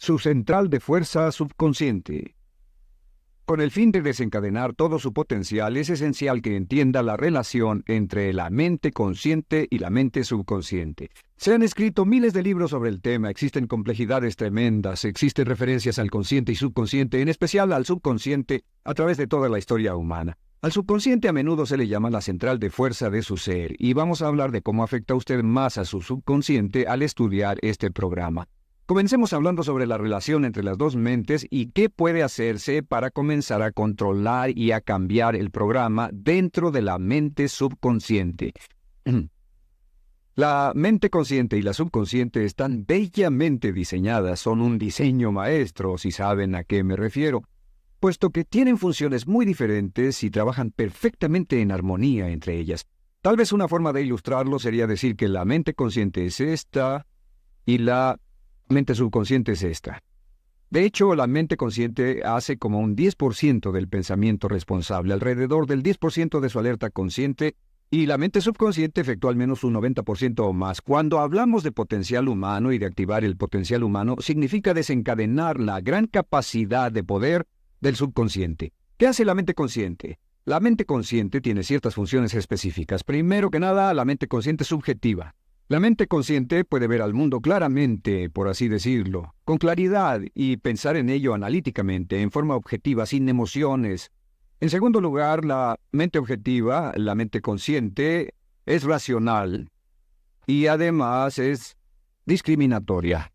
su central de fuerza subconsciente. Con el fin de desencadenar todo su potencial, es esencial que entienda la relación entre la mente consciente y la mente subconsciente. Se han escrito miles de libros sobre el tema, existen complejidades tremendas, existen referencias al consciente y subconsciente, en especial al subconsciente, a través de toda la historia humana. Al subconsciente a menudo se le llama la central de fuerza de su ser, y vamos a hablar de cómo afecta usted más a su subconsciente al estudiar este programa. Comencemos hablando sobre la relación entre las dos mentes y qué puede hacerse para comenzar a controlar y a cambiar el programa dentro de la mente subconsciente. La mente consciente y la subconsciente están bellamente diseñadas, son un diseño maestro, si saben a qué me refiero, puesto que tienen funciones muy diferentes y trabajan perfectamente en armonía entre ellas. Tal vez una forma de ilustrarlo sería decir que la mente consciente es esta y la mente subconsciente es esta. De hecho, la mente consciente hace como un 10% del pensamiento responsable, alrededor del 10% de su alerta consciente, y la mente subconsciente efectúa al menos un 90% o más. Cuando hablamos de potencial humano y de activar el potencial humano, significa desencadenar la gran capacidad de poder del subconsciente. ¿Qué hace la mente consciente? La mente consciente tiene ciertas funciones específicas. Primero que nada, la mente consciente es subjetiva. La mente consciente puede ver al mundo claramente, por así decirlo, con claridad y pensar en ello analíticamente, en forma objetiva, sin emociones. En segundo lugar, la mente objetiva, la mente consciente, es racional y además es discriminatoria.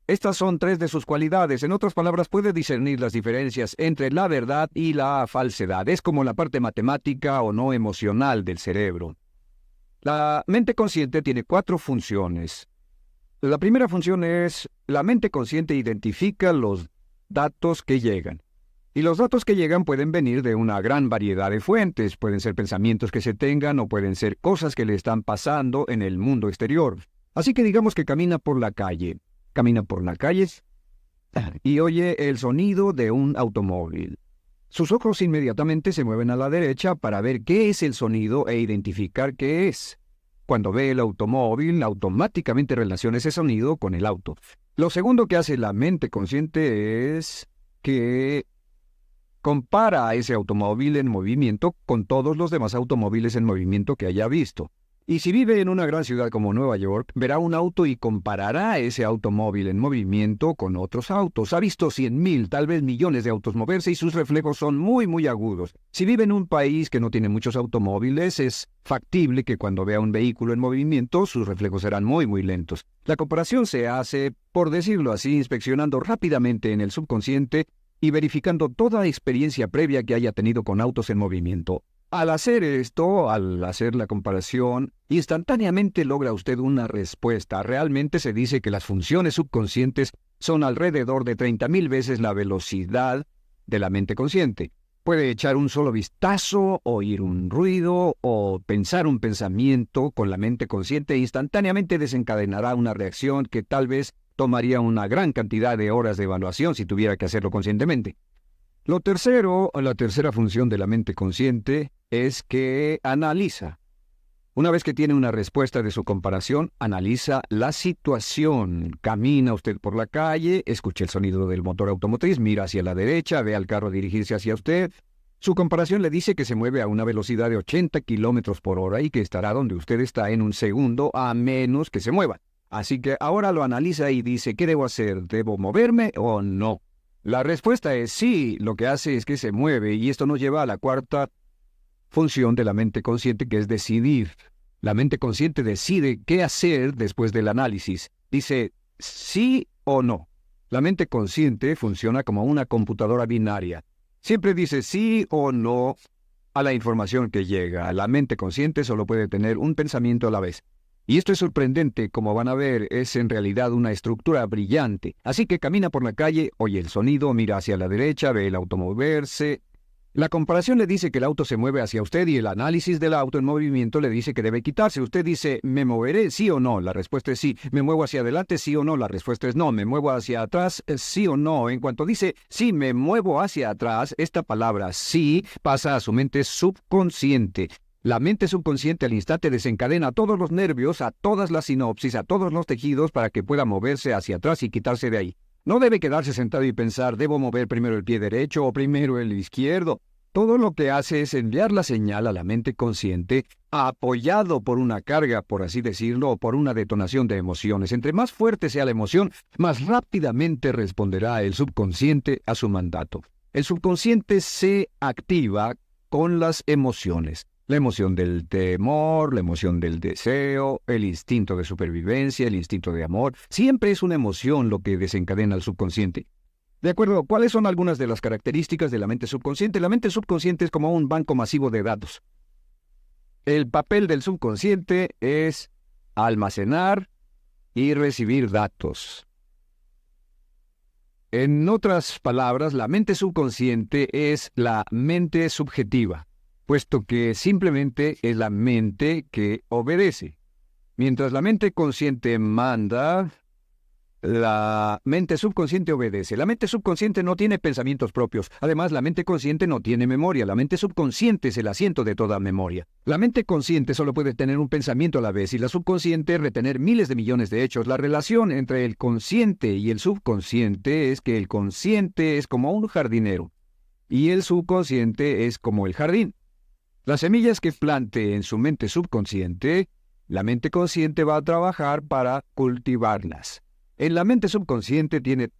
Estas son tres de sus cualidades. En otras palabras, puede discernir las diferencias entre la verdad y la falsedad. Es como la parte matemática o no emocional del cerebro. La mente consciente tiene 4 funciones. La primera función es, la mente consciente identifica los datos que llegan. Y los datos que llegan pueden venir de una gran variedad de fuentes. Pueden ser pensamientos que se tengan o pueden ser cosas que le están pasando en el mundo exterior. Así que digamos que camina por la calle. Camina por la calle y oye el sonido de un automóvil. Sus ojos inmediatamente se mueven a la derecha para ver qué es el sonido e identificar qué es. Cuando ve el automóvil, automáticamente relaciona ese sonido con el auto. Lo segundo que hace la mente consciente es que compara a ese automóvil en movimiento con todos los demás automóviles en movimiento que haya visto. Y si vive en una gran ciudad como Nueva York, verá un auto y comparará ese automóvil en movimiento con otros autos. Ha visto 100,000, tal vez millones de autos moverse y sus reflejos son muy agudos. Si vive en un país que no tiene muchos automóviles, es factible que cuando vea un vehículo en movimiento, sus reflejos serán muy lentos. La comparación se hace, por decirlo así, inspeccionando rápidamente en el subconsciente y verificando toda experiencia previa que haya tenido con autos en movimiento. Al hacer esto, al hacer la comparación, instantáneamente logra usted una respuesta. Realmente se dice que las funciones subconscientes son alrededor de 30,000 veces la velocidad de la mente consciente. Puede echar un solo vistazo, oír un ruido o pensar un pensamiento con la mente consciente e instantáneamente desencadenará una reacción que tal vez tomaría una gran cantidad de horas de evaluación si tuviera que hacerlo conscientemente. La tercera función de la mente consciente es que analiza. Una vez que tiene una respuesta de su comparación, analiza la situación. Camina usted por la calle, escucha el sonido del motor automotriz, mira hacia la derecha, ve al carro dirigirse hacia usted. Su comparación le dice que se mueve a una velocidad de 80 kilómetros por hora y que estará donde usted está en un segundo a menos que se mueva. Así que ahora lo analiza y dice, ¿qué debo hacer? ¿Debo moverme o no? La respuesta es sí, lo que hace es que se mueve y esto nos lleva a la cuarta función de la mente consciente, que es decidir. La mente consciente decide qué hacer después del análisis. Dice sí o no. La mente consciente funciona como una computadora binaria. Siempre dice sí o no a la información que llega. La mente consciente solo puede tener un pensamiento a la vez. Y esto es sorprendente, como van a ver, es en realidad una estructura brillante. Así que camina por la calle, oye el sonido, mira hacia la derecha, ve el auto moverse. La comparación le dice que el auto se mueve hacia usted y el análisis del auto en movimiento le dice que debe quitarse. Usted dice, ¿me moveré? ¿Sí o no? La respuesta es sí. ¿Me muevo hacia adelante? ¿Sí o no? La respuesta es no. ¿Me muevo hacia atrás? ¿Sí o no? En cuanto dice, sí, me muevo hacia atrás, esta palabra sí pasa a su mente subconsciente. La mente subconsciente al instante desencadena a todos los nervios, a todas las sinapsis, a todos los tejidos para que pueda moverse hacia atrás y quitarse de ahí. No debe quedarse sentado y pensar, ¿debo mover primero el pie derecho o primero el izquierdo? Todo lo que hace es enviar la señal a la mente consciente, apoyado por una carga, por así decirlo, o por una detonación de emociones. Entre más fuerte sea la emoción, más rápidamente responderá el subconsciente a su mandato. El subconsciente se activa con las emociones. La emoción del temor, la emoción del deseo, el instinto de supervivencia, el instinto de amor. Siempre es una emoción lo que desencadena al subconsciente. De acuerdo, ¿cuáles son algunas de las características de la mente subconsciente? La mente subconsciente es como un banco masivo de datos. El papel del subconsciente es almacenar y recibir datos. En otras palabras, la mente subconsciente es la mente subjetiva, puesto que simplemente es la mente que obedece. Mientras la mente consciente manda, la mente subconsciente obedece. La mente subconsciente no tiene pensamientos propios. Además, la mente consciente no tiene memoria. La mente subconsciente es el asiento de toda memoria. La mente consciente solo puede tener un pensamiento a la vez y la subconsciente retener miles de millones de hechos. La relación entre el consciente y el subconsciente es que el consciente es como un jardinero y el subconsciente es como el jardín. Las semillas que plante en su mente subconsciente, la mente consciente va a trabajar para cultivarlas. En la mente subconsciente tiene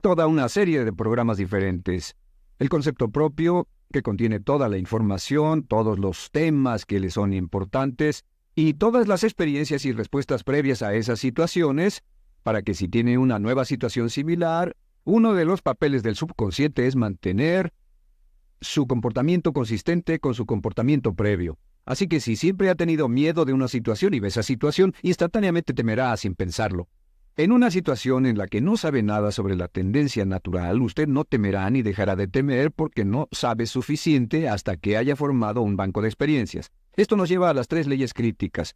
toda una serie de programas diferentes. El concepto propio, que contiene toda la información, todos los temas que le son importantes y todas las experiencias y respuestas previas a esas situaciones, para que si tiene una nueva situación similar, uno de los papeles del subconsciente es mantener su comportamiento consistente con su comportamiento previo. Así que si siempre ha tenido miedo de una situación y ve esa situación, instantáneamente temerá sin pensarlo. En una situación en la que no sabe nada sobre la tendencia natural, usted no temerá ni dejará de temer porque no sabe suficiente hasta que haya formado un banco de experiencias. Esto nos lleva a las 3 leyes críticas.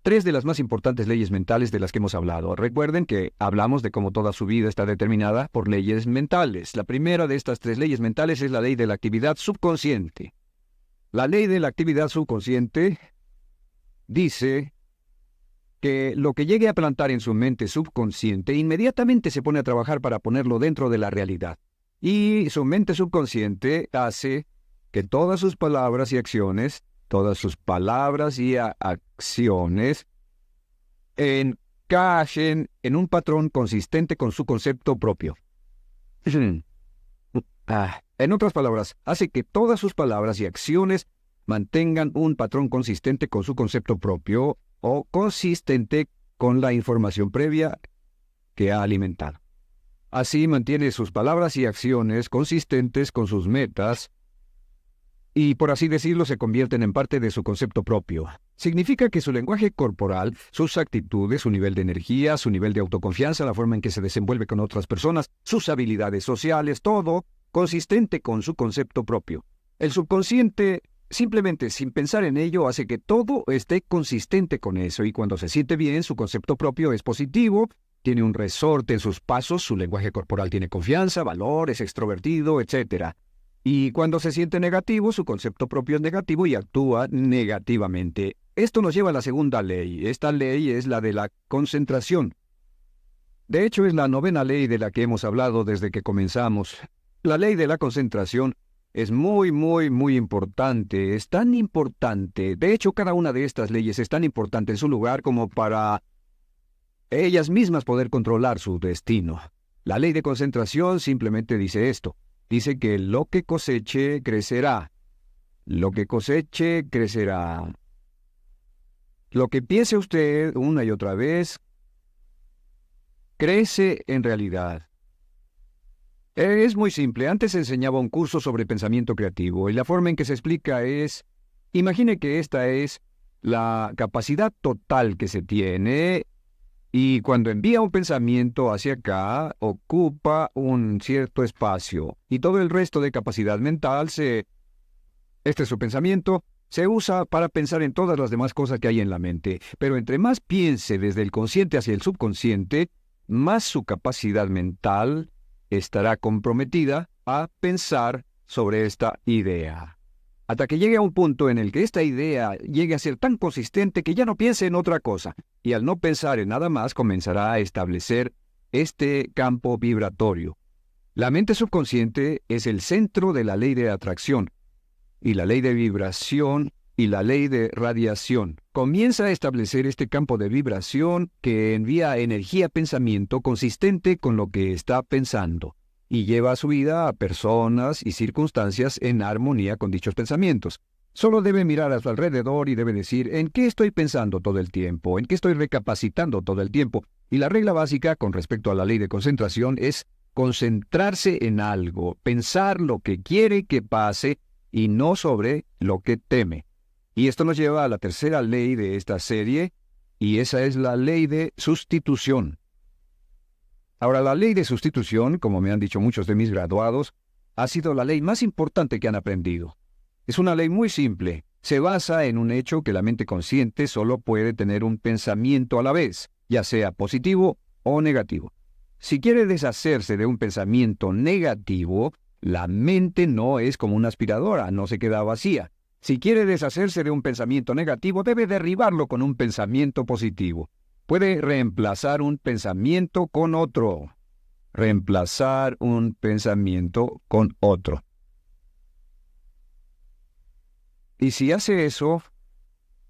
3 de las más importantes leyes mentales de las que hemos hablado. Recuerden que hablamos de cómo toda su vida está determinada por leyes mentales. La primera de estas 3 leyes mentales es la ley de la actividad subconsciente. La ley de la actividad subconsciente dice que lo que llegue a plantar en su mente subconsciente inmediatamente se pone a trabajar para ponerlo dentro de la realidad. Y su mente subconsciente hace que todas sus palabras y acciones encajen en un patrón consistente con su concepto propio. En otras palabras, hace que todas sus palabras y acciones mantengan un patrón consistente con su concepto propio o consistente con la información previa que ha alimentado. Así mantiene sus palabras y acciones consistentes con sus metas y, por así decirlo, se convierten en parte de su concepto propio. Significa que su lenguaje corporal, sus actitudes, su nivel de energía, su nivel de autoconfianza, la forma en que se desenvuelve con otras personas, sus habilidades sociales, todo consistente con su concepto propio. El subconsciente, simplemente sin pensar en ello, hace que todo esté consistente con eso y cuando se siente bien, su concepto propio es positivo, tiene un resorte en sus pasos, su lenguaje corporal tiene confianza, valor, es extrovertido, etc. Y cuando se siente negativo, su concepto propio es negativo y actúa negativamente. Esto nos lleva a la segunda ley. Esta ley es la de la concentración. De hecho, es la 9ª ley de la que hemos hablado desde que comenzamos. La ley de la concentración es muy importante, es tan importante. De hecho, cada una de estas leyes es tan importante en su lugar como para ellas mismas poder controlar su destino. La ley de concentración simplemente dice esto. Dice que lo que coseche, crecerá. Lo que coseche, crecerá. Lo que piense usted una y otra vez, crece en realidad. Es muy simple. Antes enseñaba un curso sobre pensamiento creativo y la forma en que se explica es, imagine que esta es la capacidad total que se tiene y cuando envía un pensamiento hacia acá, ocupa un cierto espacio y todo el resto de capacidad mental este es su pensamiento, se usa para pensar en todas las demás cosas que hay en la mente. Pero entre más piense desde el consciente hacia el subconsciente, más su capacidad mental estará comprometida a pensar sobre esta idea. hasta que llegue a un punto en el que esta idea llegue a ser tan consistente que ya no piense en otra cosa, y al no pensar en nada más comenzará a establecer este campo vibratorio. La mente subconsciente es el centro de la ley de atracción, y la ley de vibración y la ley de radiación. Comienza a establecer este campo de vibración que envía energía-pensamiento consistente con lo que está pensando, y lleva a su vida a personas y circunstancias en armonía con dichos pensamientos. Solo debe mirar a su alrededor y debe decir, ¿en qué estoy pensando todo el tiempo? ¿En qué estoy recapacitando todo el tiempo? Y la regla básica con respecto a la ley de concentración es concentrarse en algo, pensar lo que quiere que pase y no sobre lo que teme. Y esto nos lleva a la tercera ley de esta serie, y esa es la ley de sustitución. Ahora, la ley de sustitución, como me han dicho muchos de mis graduados, ha sido la ley más importante que han aprendido. Es una ley muy simple. Se basa en un hecho que la mente consciente solo puede tener un pensamiento a la vez, ya sea positivo o negativo. Si quiere deshacerse de un pensamiento negativo, la mente no es como una aspiradora, no se queda vacía. Si quiere deshacerse de un pensamiento negativo, debe derribarlo con un pensamiento positivo. Puede reemplazar un pensamiento con otro. Reemplazar un pensamiento con otro. Y si hace eso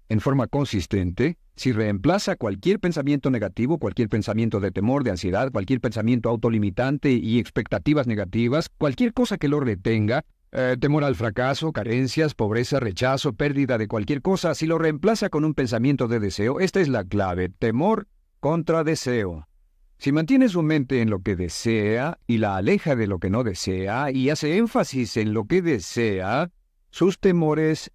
en forma consistente, si reemplaza cualquier pensamiento negativo, cualquier pensamiento de temor, de ansiedad, cualquier pensamiento autolimitante y expectativas negativas, cualquier cosa que lo retenga, temor al fracaso, carencias, pobreza, rechazo, pérdida de cualquier cosa, si lo reemplaza con un pensamiento de deseo, esta es la clave: temor contra deseo. Si mantiene su mente en lo que desea y la aleja de lo que no desea y hace énfasis en lo que desea, sus temores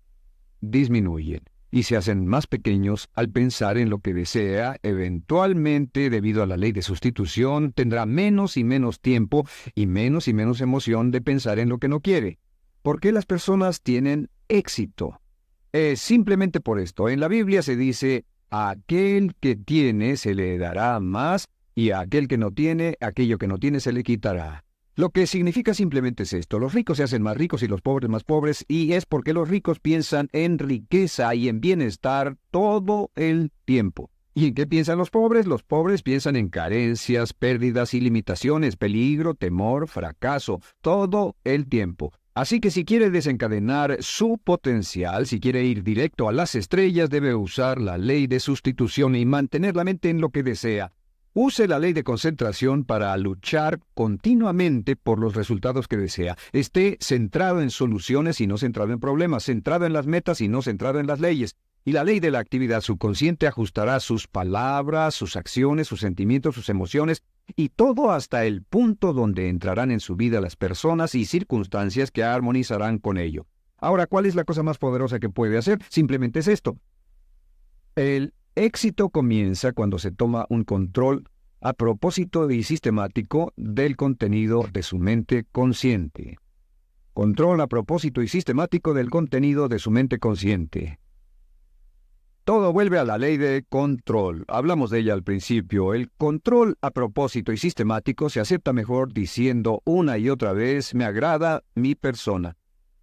disminuyen y se hacen más pequeños al pensar en lo que desea. Eventualmente, debido a la ley de sustitución, tendrá menos y menos tiempo y menos emoción de pensar en lo que no quiere. ¿Por qué las personas tienen éxito? Es simplemente por esto. En la Biblia se dice, a aquel que tiene se le dará más, y a aquel que no tiene, aquello que no tiene se le quitará. Lo que significa simplemente es esto: los ricos se hacen más ricos y los pobres más pobres, y es porque los ricos piensan en riqueza y en bienestar todo el tiempo. ¿Y en qué piensan los pobres? Los pobres piensan en carencias, pérdidas y limitaciones, peligro, temor, fracaso, todo el tiempo. Así que si quiere desencadenar su potencial, si quiere ir directo a las estrellas, debe usar la ley de sustitución y mantener la mente en lo que desea. Use la ley de concentración para luchar continuamente por los resultados que desea. Esté centrado en soluciones y no centrado en problemas, centrado en las metas y no centrado en las leyes. Y la ley de la actividad subconsciente ajustará sus palabras, sus acciones, sus sentimientos, sus emociones, y todo hasta el punto donde entrarán en su vida las personas y circunstancias que armonizarán con ello. Ahora, ¿cuál es la cosa más poderosa que puede hacer? Simplemente es esto. El éxito comienza cuando se toma un control a propósito y sistemático del contenido de su mente consciente. Control a propósito y sistemático del contenido de su mente consciente. Todo vuelve a la ley de control. Hablamos de ella al principio. El control a propósito y sistemático se acepta mejor diciendo una y otra vez: me agrada mi persona.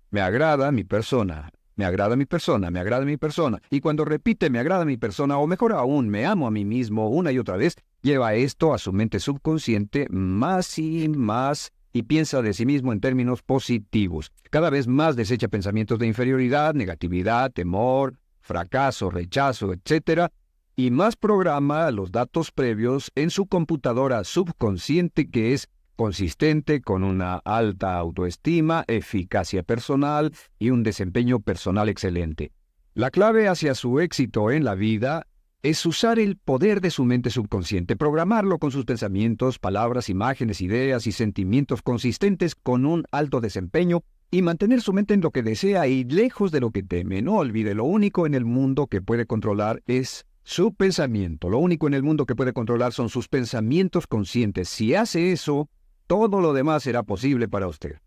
Me agrada mi persona. Me agrada mi persona, me agrada mi persona. Y cuando repite me agrada mi persona, o mejor aún, me amo a mí mismo una y otra vez, lleva esto a su mente subconsciente más y más y piensa de sí mismo en términos positivos. Cada vez más desecha pensamientos de inferioridad, negatividad, temor, fracaso, rechazo, etc. Y más programa los datos previos en su computadora subconsciente, que es consistente con una alta autoestima, eficacia personal y un desempeño personal excelente. La clave hacia su éxito en la vida es usar el poder de su mente subconsciente, programarlo con sus pensamientos, palabras, imágenes, ideas y sentimientos consistentes con un alto desempeño, y mantener su mente en lo que desea y lejos de lo que teme. No olvide, lo único en el mundo que puede controlar es su pensamiento. Lo único en el mundo que puede controlar son sus pensamientos conscientes. Si hace eso, todo lo demás será posible para usted.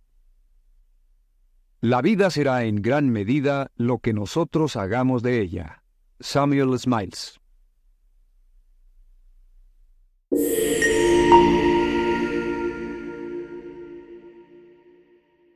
La vida será en gran medida lo que nosotros hagamos de ella. Samuel Smiles.